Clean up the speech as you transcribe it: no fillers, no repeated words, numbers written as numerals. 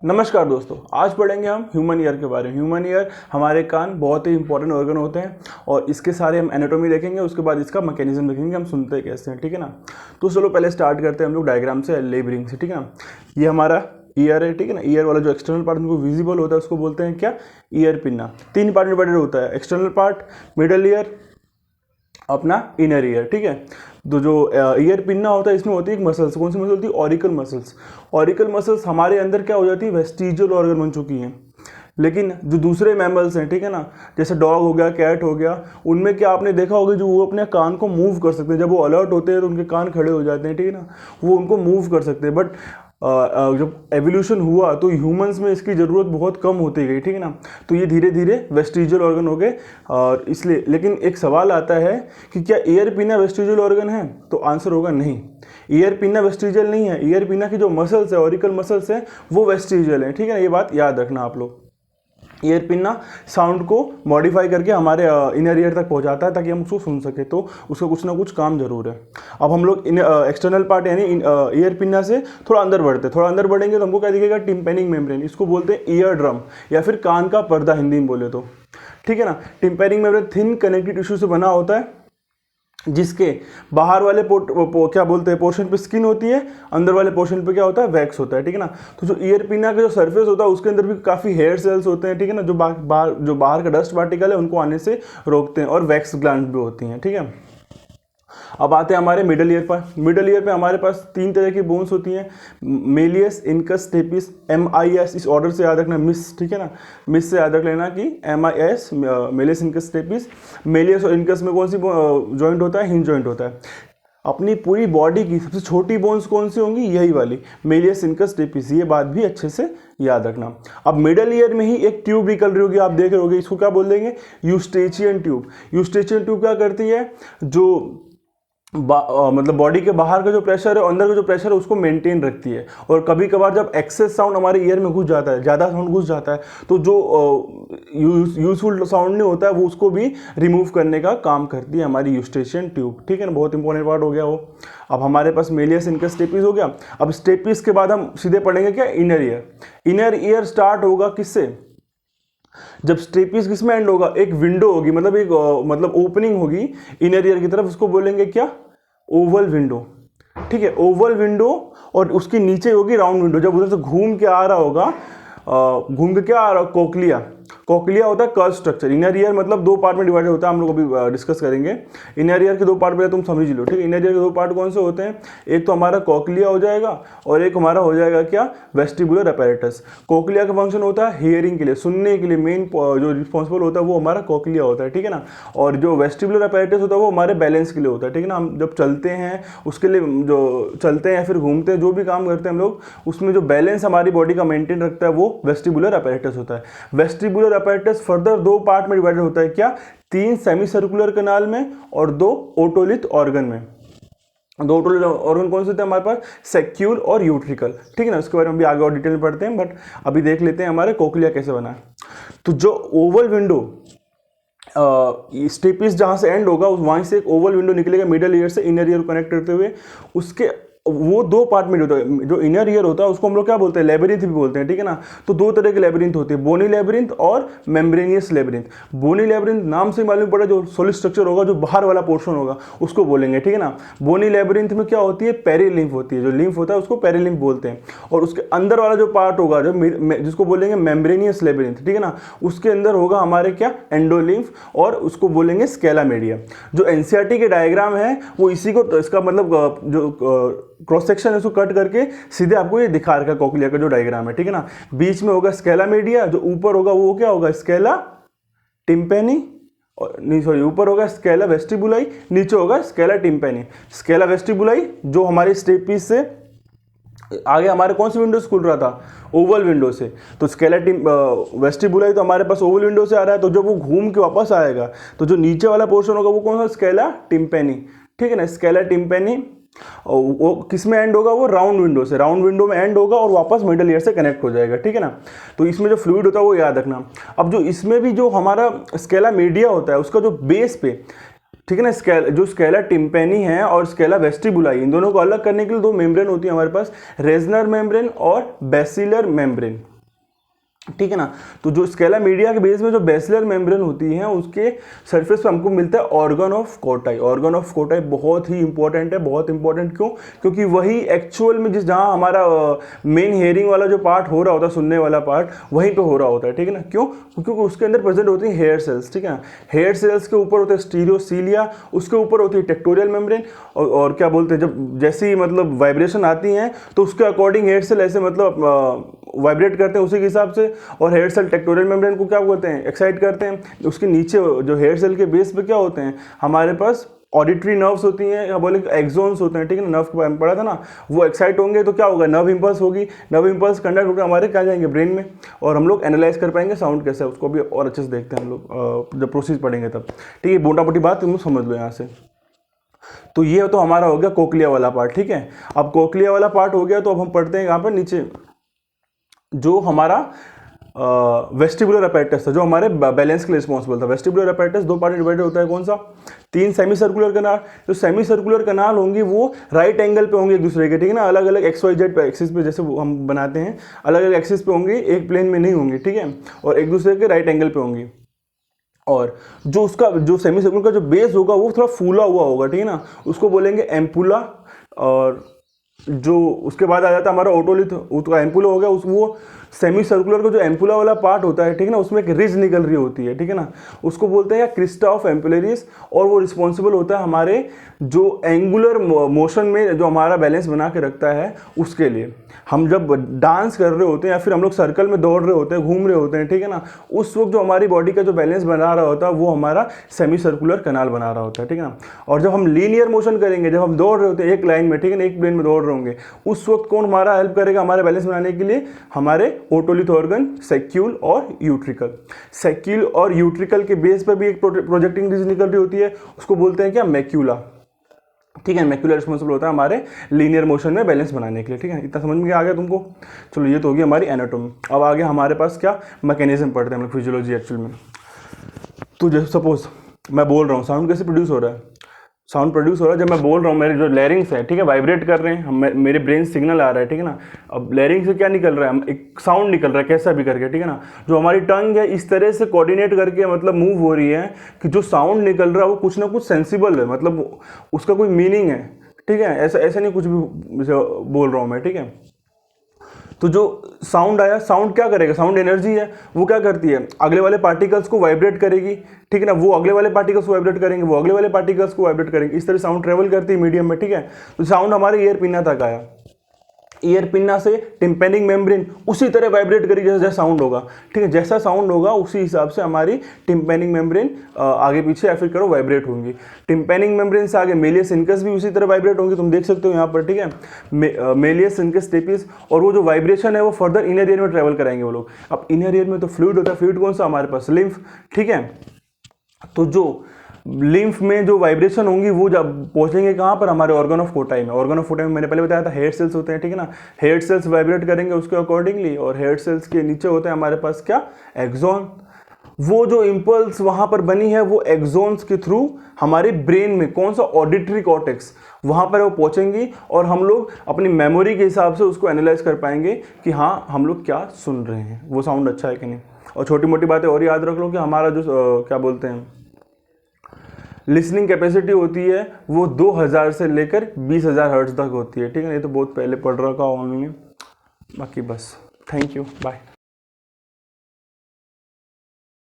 नमस्कार दोस्तों, आज पढ़ेंगे हम ह्यूमन ईयर के बारे में। ह्यूमन ईयर हमारे कान बहुत ही इंपॉर्टेंट ऑर्गन होते हैं और इसके सारे हम एनाटॉमी देखेंगे, उसके बाद इसका मैकेनिज्म देखेंगे, हम सुनते कैसे हैं, ठीक है ना। तो चलो पहले स्टार्ट करते हैं हम लोग डायग्राम से, लेबरिंग से, ठीक है ना। ये हमारा ईयर है, ठीक है ना। ईयर वाला जो एक्सटर्नल पार्ट उनको विजिबल होता है उसको बोलते हैं क्या, ईयर पिन्ना। 3 पार्ट में डिवाइडेड होता है, एक्सटर्नल पार्ट, मिडल ईयर, अपना इनर ईयर, ठीक है। तो जो ईयर पिन्ना होता है इसमें होती है एक मसल्स, कौन सी मसल होती है, ऑरिकल मसल्स। ऑरिकल मसल्स हमारे अंदर क्या हो जाती है, वेस्टिजियल ऑर्गन बन चुकी हैं। लेकिन जो दूसरे मैमल्स हैं, ठीक है ना, जैसे डॉग हो गया, कैट हो गया, उनमें क्या आपने देखा होगा जो वो अपने कान को मूव कर सकते हैं। जब वो अलर्ट होते हैं तो उनके कान खड़े हो जाते हैं, ठीक है ना, वो उनको मूव कर सकते हैं। बट जब एवोल्यूशन हुआ तो ह्यूमंस में इसकी ज़रूरत बहुत कम होती गई, ठीक है ना। तो ये धीरे धीरे वेस्टिजियल ऑर्गन हो गए और इसलिए, लेकिन एक सवाल आता है कि क्या ईयर पिन्ना वेस्टिजियल ऑर्गन है, तो आंसर होगा नहीं। ईयर पिन्ना वेस्टिजियल नहीं है। ईयर पिन्ना की जो मसल्स है, ऑरिकल मसल्स है, वो वेस्टिजियल है, ठीक है ना। ये बात याद रखना आप लोग। ईयर पिन्ना साउंड को मॉडिफाई करके हमारे इनर ईयर तक पहुंचाता है ताकि हम उसको सुन सके, तो उसका कुछ ना कुछ काम जरूर है। अब हम लोग एक्सटर्नल पार्ट यानी ईयर पिन्ना से थोड़ा अंदर बढ़ते हैं। थोड़ा अंदर बढ़ेंगे तो हमको क्या दिखेगा, टिम्पैनिक मेम्ब्रेन। इसको बोलते हैं ईयर ड्रम या फिर कान का पर्दा हिंदी में बोले तो, ठीक है ना। Tympanic membrane thin connective tissue से बना होता है, जिसके बाहर वाले क्या बोलते हैं पोर्शन पे स्किन होती है, अंदर वाले पोर्शन पे क्या होता है, वैक्स होता है, ठीक है ना। तो जो ईयर पिन्ना का जो सरफेस होता है उसके अंदर भी काफ़ी हेयर सेल्स होते हैं, ठीक है ना, जो बाहर का डस्ट पार्टिकल है उनको आने से रोकते हैं, और वैक्स ग्लैंड भी होती हैं, ठीक है। अब आते हैं हमारे मिडल ईयर पर। मिडल ईयर पे हमारे पास 3 तरह की बोन्स होती हैं, मेलियस, इनकस, स्टेपिस, MIS। इस ऑर्डर से याद रखना, मिस, ठीक है ना, मिस से याद रख लेना कि MIS, malleus, incus, stapes. Malleus और इनकस में कौन सी जॉइंट होता है, हिंज जॉइंट होता है। अपनी पूरी बॉडी की सबसे छोटी बोन्स कौन सी होंगी, यही वाली, मेलियस, इनकस, स्टेपिस। ये बात भी अच्छे से याद रखना। अब मिडल ईयर में ही एक ट्यूब निकल रही होगी, आप देख रहे होगे, इसको क्या बोल देंगे, यूस्टेचियन ट्यूब। यूस्टेचियन ट्यूब क्या करती है, जो मतलब बॉडी के बाहर का जो प्रेशर है और अंदर का जो प्रेशर है उसको मेंटेन रखती है। और कभी कभार जब एक्सेस साउंड हमारे ईयर में घुस जाता है, ज़्यादा साउंड घुस जाता है, तो जो यूजफुल साउंड नहीं होता है वो उसको भी रिमूव करने का काम करती है हमारी यूस्टेचियन ट्यूब, ठीक है ना। बहुत इंपॉर्टेंट पार्ट हो गया वो। अब हमारे पास मेलियस, इनकस, स्टेपिस हो गया। अब स्टेपिस के बाद हम सीधे पढ़ेंगे क्या, inner ear. Inner ear start होगा किससे, जब स्टेपिस किस में एंड होगा, एक विंडो होगी, मतलब एक मतलब ओपनिंग होगी इनर ईयर की तरफ, उसको बोलेंगे क्या, ओवल विंडो, ठीक है, ओवल विंडो। और उसके नीचे होगी राउंड विंडो। जब उधर से घूम के आ रहा होगा, घूम के क्या आ रहा, कोक्लिया। कोक्लिया होता है कर्व स्ट्रक्चर। इनर ईयर मतलब 2 पार्ट में डिवाइड होता है, हम लोग अभी डिस्कस करेंगे। इनर ईयर के 2 पार्ट पहले तुम समझ लो, ठीक है। इनर ईयर के 2 पार्ट कौन से होते हैं, एक तो हमारा कोक्लिया हो जाएगा और एक हमारा हो जाएगा क्या, वेस्टिबुलर अपैरेटस। कोक्लिया का फंक्शन होता है हियरिंग के लिए, सुनने के लिए, मेन जो रिस्पॉन्सिबल होता है वो हमारा कोक्लिया होता है, ठीक है ना। और जो वेस्टिबुलर अपैरेटस होता है वो हमारे बैलेंस के लिए होता है, ठीक है ना। हम जब चलते हैं उसके लिए, जो चलते हैं या फिर घूमते हैं, जो भी काम करते हैं हम लोग, उसमें जो बैलेंस हमारी बॉडी का मेंटेन रखता है वो वेस्टिबुलर अपैरेटस होता है। वेस्टिबुलर अपैरेटस फर्दर 2 पार्ट में डिवाइडेड होता है क्या, 3 सेमी सर्कुलर कनाल में और 2 ओटोलिथ ऑर्गन में। 2 ओटोलिथ ऑर्गन कौन से थे हमारे पास, सेक्यूल और यूट्रिकल, ठीक है ना। इसके बारे में भी आगे और डिटेल में पढ़ते हैं, बट अभी देख लेते हैं हमारे कोक्लिया कैसे बना है। तो जो ओवल विंडो, स्टेपिस जहां से एंड होगा वहीं से एक ओवल विंडो निकलेगा मिडल ईयर से इनर ईयर को कनेक्ट करते हुए। उसके वो 2 पार्ट में होता है। जो इनर ईयर होता है उसको हम लोग क्या बोलते हैं, लेबिरिंथ भी बोलते हैं, ठीक है ना। तो 2 तरह के लेबिरिंथ होते हैं, बोनी लेबिरिंथ और मेम्ब्रेनियस लेबिरिंथ। बोनी लेबिरिंथ नाम से मालूम पड़ा, जो सॉलिड स्ट्रक्चर होगा, जो बाहर वाला पोर्शन होगा उसको बोलेंगे, ठीक है ना। बोनी लेबिरिंथ में क्या होती है, पेरीलिम्फ होती है, जो लिम्फ होता है उसको पेरीलिम्फ बोलते हैं। और उसके अंदर वाला जो पार्ट होगा, जो जिसको बोलेंगे मेम्ब्रेनियस लेबिरिंथ, ठीक है ना, उसके अंदर होगा हमारे क्या, एंडोलिम्फ, और उसको बोलेंगे स्केला मीडिया। जो एनसीईआरटी के डायग्राम है वो इसी को, इसका मतलब जो क्रॉस सेक्शन है उसको कट करके सीधे आपको ये दिखा रखा है कोक्लिया का जो डायग्राम है, ठीक है ना। बीच में होगा स्केला मीडिया, जो ऊपर होगा वो क्या होगा, स्केला टिम्पैनी, और नहीं सॉरी, ऊपर होगा स्केला वेस्टिबुलाई, नीचे होगा स्केला टिम्पैनी। स्केला वेस्टिबुलाई जो हमारी स्टेपिस से आगे हमारे कौन सी विंडो से खुल रहा था, ओवल विंडो से। तो स्केला वेस्टिबुलाई तो हमारे पास ओवल विंडो से आ रहा है, तो जब वो घूम के वापस आएगा तो जो नीचे वाला पोर्शन होगा वो कौन सा, स्केला टिम्पैनी, ठीक है ना। स्केला टिम्पैनी वो किस में एंड होगा, वो राउंड विंडो से, राउंड विंडो में एंड होगा और वापस मिडल ईयर से कनेक्ट हो जाएगा, ठीक है ना। तो इसमें जो फ्लूइड होता है वो याद रखना। अब जो इसमें भी जो हमारा स्केला मीडिया होता है उसका जो बेस पे, ठीक है ना, जो स्केला टिम्पैनी है और स्केला वेस्टिबुलाई, इन दोनों को अलग करने के लिए 2 मेम्ब्रेन होती है हमारे पास, रेजनर मेम्ब्रेन और बेसिलर मेम्ब्रेन। ठीक है ना। तो जो स्केला मीडिया के बेस में जो बेसिलर मेम्ब्रेन होती है उसके सरफेस पे हमको मिलता है organ of Kotai. Organ of कोटाई बहुत ही इंपॉर्टेंट है, बहुत इंपॉर्टेंट क्यों? क्योंकि वही एक्चुअल में जहाँ हमारा मेन हेयरिंग वाला जो पार्ट हो रहा होता है, सुनने वाला पार्ट वहीं पे हो रहा होता है, ठीक है ना। क्यों? क्योंकि उसके अंदर प्रेजेंट होती है हेयर सेल्स, ठीक है ना। हेयर सेल्स के ऊपर होते हैं स्टीरियोसीलिया, उसके ऊपर होती है टेक्टोरियल मेम्ब्रेन, और क्या बोलते हैं, जब जैसी मतलब वाइब्रेशन आती हैं तो उसके अकॉर्डिंग हेयर सेल ऐसे मतलब वाइब्रेट करते हैं उसी के हिसाब से, और हेयर सेल टेक्टोरियल मेम्ब्रेन को क्या बोलते हैं, एक्साइट करते हैं। उसके नीचे जो हेयर सेल के बेस पे क्या होते हैं हमारे पास ऑडिटरी नर्व्स होती हैं, या बोले एक्सोन्स होते हैं, ठीक है ना। नर्व के बारे में पढ़ा था ना, वो एक्साइट होंगे तो क्या होगा, नर्व इंपल्स होगी, नर्व इंपल्स कंडक्ट होकर हमारे क्या जाएंगे, ब्रेन में, और हम लोग एनालाइज कर पाएंगे साउंड कैसे है, उसको भी और अच्छे से देखते हैं हम लोग जब प्रोसेस पढ़ेंगे तब, ठीक है। मोटा मोटी बात तुम समझ लो यहाँ से। तो ये तो हमारा हो गया कोक्लिया वाला पार्ट, ठीक है। अब कोक्लिया वाला पार्ट हो गया तो अब हम पढ़ते हैं यहाँ पर नीचे जो हमारा वेस्टिबुलर अपैरेटस था, जो हमारे बैलेंस के लिए रिस्पॉन्सिबल था। वेस्टिबुलर अपैरेटस दो पार्ट में डिवाइडेड होता है, कौन सा, 3 सेमी सर्कुलर कनाल। जो सेमी सर्कुलर कनाल होंगी वो राइट एंगल पे होंगे एक दूसरे के, ठीक है ना। अलग अलग XYZ पे एक्सिस पे जैसे हम बनाते हैं, अलग अलग एक्सिस पे होंगी, एक प्लेन में नहीं होंगी, ठीक है, और एक दूसरे के राइट एंगल पे होंगी। और जो उसका जो सेमी सर्कुलर का जो बेस होगा वो थोड़ा फूला हुआ होगा, ठीक है ना, उसको बोलेंगे एम्पुला। और जो उसके बाद आ जाता है हमारा ओटोलिथ, उसका एम्पुला हो गया, उस वो सेमी सर्कुलर का जो एम्पुला वाला पार्ट होता है, ठीक है ना, उसमें एक रिज निकल रही होती है, ठीक है ना, उसको बोलते हैं क्रिस्टा ऑफ एम्पुलरिस। और वो रिस्पॉन्सिबल होता है हमारे जो एंगुलर मोशन में जो हमारा बैलेंस बना के रखता है उसके लिए। हम जब डांस कर रहे होते हैं या फिर हम लोग सर्कल में दौड़ रहे होते हैं, घूम रहे होते हैं, ठीक है ना, उस वक्त जो हमारी बॉडी का जो बैलेंस बना रहा होता है वो हमारा सेमी सर्कुलर कनाल बना रहा होता है, ठीक है ना। और जब हम लीनियर मोशन करेंगे, जब हम दौड़ रहे होते हैं एक लाइन में, ठीक है ना, एक प्लेन में दौड़ रहे होंगे, उस वक्त कौन हमारा हेल्प करेगा हमारे बैलेंस बनाने के लिए, हमारे ओटोलिथ ऑर्गन, सैक्यूल और यूट्रिकल। सैक्यूल और यूट्रिकल के बेस पर भी एक प्रोजेक्टिंग रिज निकल रही होती है, उसको बोलते हैं क्या, मैक्यूला, ठीक है। मैक्यूला रिस्पॉन्सिबल होता है हमारे लीनियर मोशन में बैलेंस बनाने के लिए, ठीक है। इतना समझ में आ गया तुमको? चलो ये तो होगी हमारी एनाटॉमी। अब आगे हमारे पास क्या मैकेनिज्म पढ़ते हैं हम लोग, फिजियोलॉजी एक्चुअल में। तो जैसे सपोज मैं बोल रहा हूँ, साउंड कैसे प्रोड्यूस हो रहा है, साउंड प्रोड्यूस हो रहा है जब मैं बोल रहा हूँ, मेरे जो लैरिंग्स है, ठीक है, वाइब्रेट कर रहे हैं, मेरे ब्रेन सिग्नल आ रहा है, ठीक है ना। अब लैरिंग से क्या निकल रहा है, एक साउंड निकल रहा है कैसा भी करके, ठीक है ना। जो हमारी टंग है इस तरह से कोऑर्डिनेट करके मतलब मूव हो रही है कि जो साउंड निकल रहा है वो कुछ ना कुछ सेंसिबल है, मतलब उसका कोई मीनिंग है, ठीक है। ऐसा ऐसा नहीं कुछ भी बोल रहा हूँ मैं, ठीक है। तो जो साउंड आया, साउंड क्या करेगा, साउंड एनर्जी है, वो क्या करती है, अगले वाले पार्टिकल्स को वाइब्रेट करेगी, ठीक है ना। वो अगले वाले पार्टिकल्स को वाइब्रेट करेंगे, वो अगले वाले पार्टिकल्स को वाइब्रेट करेंगे, इस तरह साउंड ट्रेवल करती है मीडियम में, ठीक है। तो साउंड हमारे ईयर पिन्ना तक आया, ईयर पिन्ना से टिम्पैनिक मेम्ब्रेन उसी तरह वाइब्रेट करेगी जैसा साउंड होगा, ठीक है। जैसा साउंड होगा उसी हिसाब से हमारी टिम्पैनिक मेम्ब्रेन आगे पीछे या फिर करो वाइब्रेट होंगी। टिम्पैनिक मेम्ब्रेन से आगे मेलियस इनकस भी उसी तरह वाइब्रेट होंगी, तुम देख सकते हो यहाँ पर, ठीक है, मेलियस इनकस स्टेपिस। और वो जो वाइब्रेशन है वो फर्दर इनर ईयर में ट्रेवल कराएंगे वो लोग। अब इनर ईयर में तो फ्लूइड होता है, फ्लूइड कौन सा हमारे पास, लिम्फ, ठीक है। तो जो लिम्फ में जो वाइब्रेशन होंगी वो जब पहुंचेंगे कहाँ पर, हमारे ऑर्गन ऑफ कोटाई में। ऑर्गन ऑफ कोटाई में मैंने पहले बताया था हेयर सेल्स होते हैं, ठीक है ना। हेयर सेल्स वाइब्रेट करेंगे उसके अकॉर्डिंगली, और हेयर सेल्स के नीचे होते हैं हमारे पास क्या, एक्सॉन। वो जो इम्पल्स वहां पर बनी है वो एक्सॉन्स के थ्रू हमारे ब्रेन में, कौन सा, ऑडिटरी कॉर्टेक्स, वहां पर वो पहुंचेंगी और हम लोग अपनी मेमोरी के हिसाब से उसको एनालाइज कर पाएंगे कि हाँ हम लोग क्या सुन रहे हैं, वो साउंड अच्छा है कि नहीं। और छोटी मोटी बातें और याद रख लो कि हमारा जो क्या बोलते हैं लिसनिंग कैपेसिटी होती है वो 2000 से लेकर 20,000 हर्ट्ज तक होती है, ठीक है। ये तो बहुत पहले पढ़ रखा ऑनलाइन, बाकी बस थैंक यू, बाय।